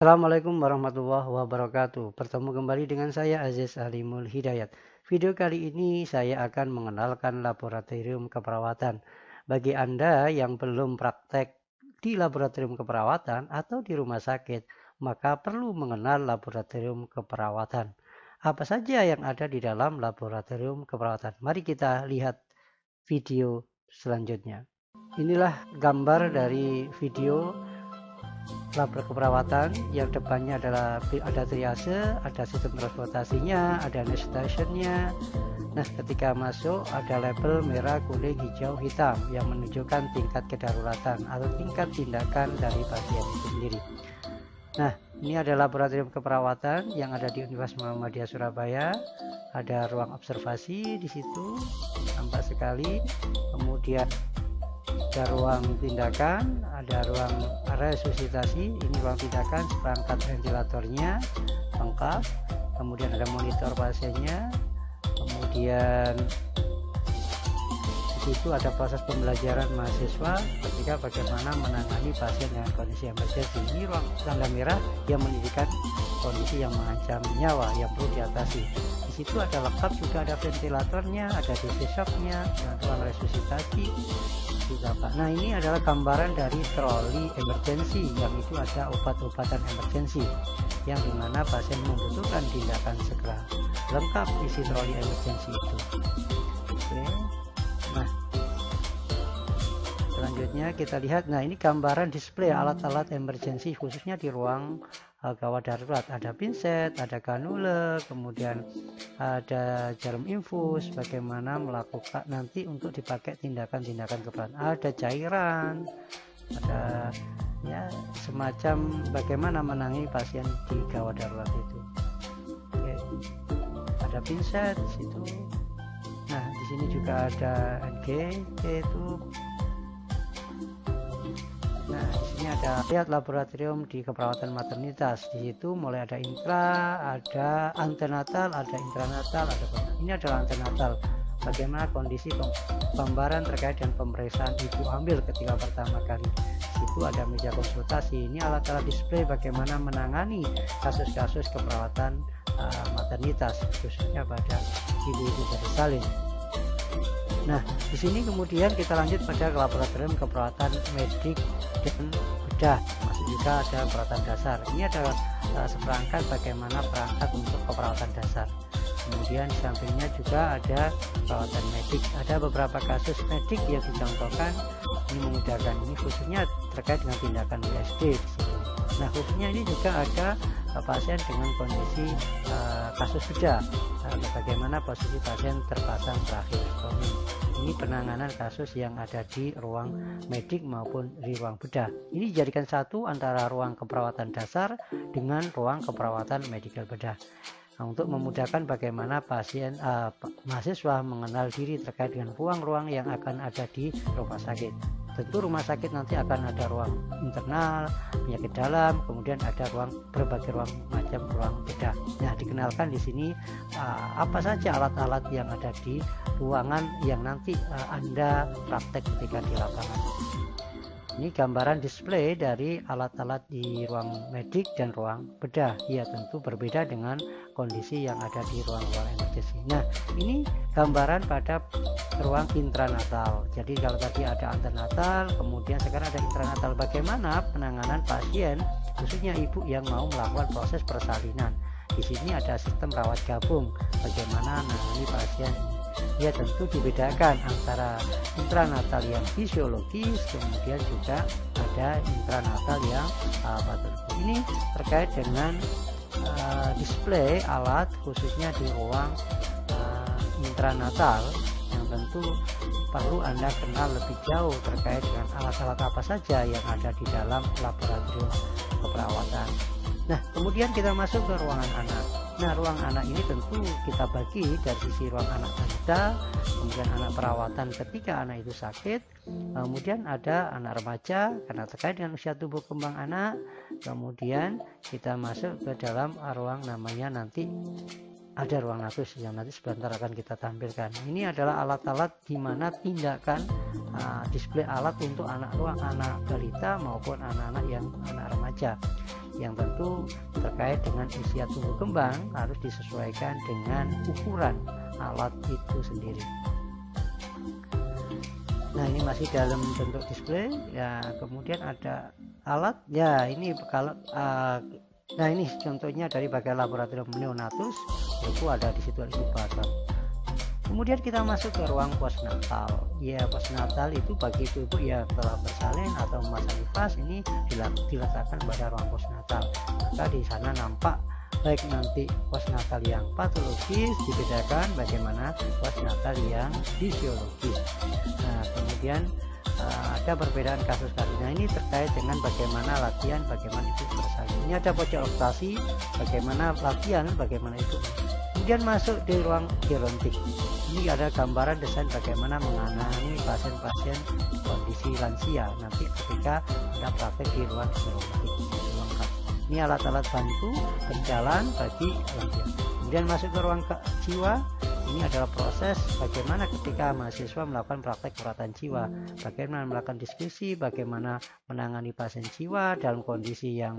Assalamualaikum warahmatullahi wabarakatuh. Bertemu kembali dengan saya Aziz Alimul Hidayat. Video kali ini saya akan mengenalkan laboratorium keperawatan. Bagi Anda yang belum praktek di laboratorium keperawatan atau di rumah sakit, maka perlu mengenal laboratorium keperawatan. Apa saja yang ada di dalam laboratorium keperawatan? Mari kita lihat video selanjutnya. Inilah gambar dari video lab keperawatan yang depannya adalah ada triase, ada sistem transportasinya, ada stationnya. Nah, ketika masuk ada label merah, kuning, hijau, hitam yang menunjukkan tingkat kedaruratan atau tingkat tindakan dari pasien itu sendiri. Nah, ini ada laboratorium keperawatan yang ada di Universitas Muhammadiyah Surabaya. Ada ruang observasi di situ, nampak sekali. Kemudian ada ruang tindakan, ada ruang resusitasi. Ini ruang tindakan, perangkat ventilatornya lengkap, kemudian ada monitor pasiennya, kemudian di situ ada proses pembelajaran mahasiswa ketika bagaimana menangani pasien dengan kondisi emergensi. Ini ruang tanda merah yang menunjukkan kondisi yang mengancam nyawa yang perlu diatasi. Di situ ada lengkap juga, ada ventilatornya, ada DC shocknya, dan ruang resusitasi. Nah, ini adalah gambaran dari troli emergensi, yang itu ada obat-obatan emergensi yang dimana pasien membutuhkan tindakan segera. Lengkap isi troli emergensi itu. Oke. Nah, selanjutnya kita lihat, nah ini gambaran display alat-alat emergensi khususnya di ruang gawat darurat. Ada pinset, ada kanula, kemudian ada jarum infus, bagaimana melakukan nanti untuk dipakai tindakan-tindakan keperawatan. Ada cairan, ada ya semacam bagaimana menangani pasien di gawat darurat itu. Oke. Ada pinset di situ. Nah, di sini juga ada NG itu. Nah, di sini ada lihat laboratorium di keperawatan maternitas. Di situ mulai ada intra, ada antenatal, ada intranatal, ada ini adalah antenatal. Bagaimana kondisi gambaran terkait dengan pemeriksaan ibu hamil ketika pertama kali. Di situ ada meja konsultasi. Ini alat-alat display bagaimana menangani kasus-kasus keperawatan maternitas khususnya pada ibu-ibu bersalin. Nah, di sini kemudian kita lanjut pada laboratorium keperawatan medik dan bedah, masuk juga ada perawatan dasar. Ini adalah seperangkat bagaimana perangkat untuk keperawatan dasar. Kemudian di sampingnya juga ada perawatan medik. Ada beberapa kasus medik yang dicontohkan, ini memudahkan. Ini khususnya terkait dengan tindakan USD di situ. Nah, khususnya ini juga ada pasien dengan kondisi kasus bedah, bagaimana posisi pasien terpasang tracheostomi. Ini penanganan kasus yang ada di ruang medik maupun di ruang bedah. Ini dijadikan satu antara ruang keperawatan dasar dengan ruang keperawatan medikal bedah. Nah, untuk memudahkan bagaimana pasien mahasiswa mengenal diri terkait dengan ruang-ruang yang akan ada di rumah sakit. Tentu rumah sakit nanti akan ada ruang internal, penyakit dalam, kemudian ada berbagai ruang macam ruang bedah. Nah, dikenalkan di sini apa saja alat-alat yang ada di ruangan yang nanti Anda praktek ketika di lapangan. Ini gambaran display dari alat-alat di ruang medik dan ruang bedah. Ya, tentu berbeda dengan kondisi yang ada di ruang-ruang emergensi. Nah, ini gambaran pada ruang intranatal. Jadi kalau tadi ada antenatal, kemudian sekarang ada intranatal. Bagaimana penanganan pasien, khususnya ibu yang mau melakukan proses persalinan. Di sini ada sistem rawat gabung. Bagaimana menangani pasien. Ya, tentu dibedakan antara intranatal yang fisiologis, kemudian juga ada intranatal yang patologis. Ini terkait dengan display alat khususnya di ruang intranatal yang tentu perlu Anda kenal lebih jauh terkait dengan alat-alat apa saja yang ada di dalam laboratorium keperawatan. Nah, kemudian kita masuk ke ruangan anak. Nah, ruang anak ini tentu kita bagi dari sisi ruang anak balita, kemudian anak perawatan ketika anak itu sakit, kemudian ada anak remaja karena terkait dengan usia tubuh kembang anak, kemudian kita masuk ke dalam ruang namanya nanti ada ruang natus yang nanti sebentar akan kita tampilkan. Ini adalah alat-alat di mana tindakan display alat untuk anak balita maupun anak-anak yang anak remaja. yang tentu terkait dengan usia tumbuh kembang harus disesuaikan dengan ukuran alat itu sendiri. Nah, ini masih dalam bentuk display ya. Kemudian ada alat ya, ini kalau nah ini contohnya dari bagian laboratorium neonatus, itu ada di situ inkubator. Kemudian kita masuk ke ruang postnatal. Ya, postnatal itu bagi ibu-ibu yang telah bersalin atau memasang nifas, ini diletakkan pada ruang postnatal. Maka di sana nampak baik nanti postnatal yang patologis dibedakan bagaimana postnatal yang fisiologis. Nah, kemudian ada perbedaan kasus-kasus. Nah, ini terkait dengan bagaimana latihan, bagaimana itu bersalin. Ini ada pojok operasi, bagaimana latihan, bagaimana itu. Kemudian masuk di ruang gerontik. Ini ada gambaran desain bagaimana menangani pasien-pasien kondisi lansia nanti ketika ada praktek di ruang gerontik. Ini alat-alat bantu berjalan bagi lansia. Kemudian masuk ke ruang jiwa. Ini adalah proses bagaimana ketika mahasiswa melakukan praktek perawatan jiwa, bagaimana melakukan diskusi, bagaimana menangani pasien jiwa dalam kondisi yang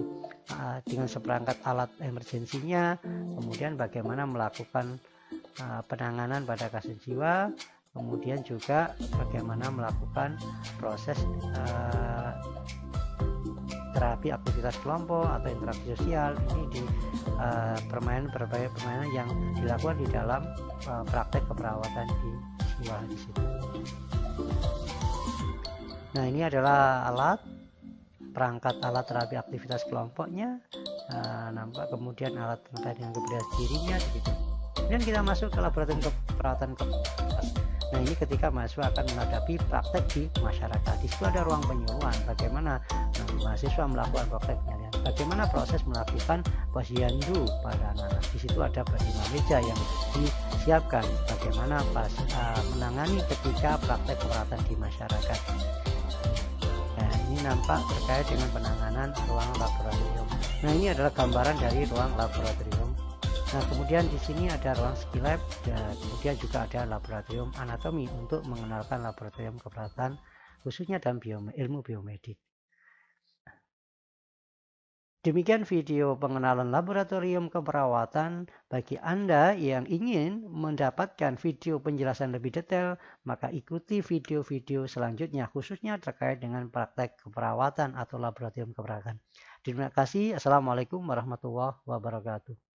dengan seperangkat alat emergensinya, kemudian bagaimana melakukan penanganan pada kasus jiwa, kemudian juga bagaimana melakukan proses terapi aktivitas kelompok atau interaksi sosial. Ini di berbagai permainan yang dilakukan di dalam praktek keperawatan di jiwa di situ. Nah, ini adalah perangkat alat terapi aktivitas kelompoknya, nampak, kemudian alat terkait dengan kebersihan dirinya begitu. Kemudian kita masuk ke laboratorium keperawatan kelas. Nah, ini ketika mahasiswa akan menghadapi praktek di masyarakat. Di situ ada ruang penyuluhan, bagaimana mahasiswa melakukan praktek penyuluhan, bagaimana proses melakukan posyandu pada anak-anak. Di situ ada 5 meja yang disiapkan, bagaimana menangani ketika praktek keperawatan di masyarakat. Nah, ini nampak terkait dengan penanganan ruang laboratorium. Nah, ini adalah gambaran dari ruang laboratorium. Nah, kemudian di sini ada ruang skill lab dan kemudian juga ada laboratorium anatomi untuk mengenalkan laboratorium keperawatan khususnya dalam ilmu biomedik. Demikian video pengenalan laboratorium keperawatan. Bagi Anda yang ingin mendapatkan video penjelasan lebih detail, maka ikuti video-video selanjutnya khususnya terkait dengan praktek keperawatan atau laboratorium keperawatan. Terima kasih. Assalamualaikum warahmatullahi wabarakatuh.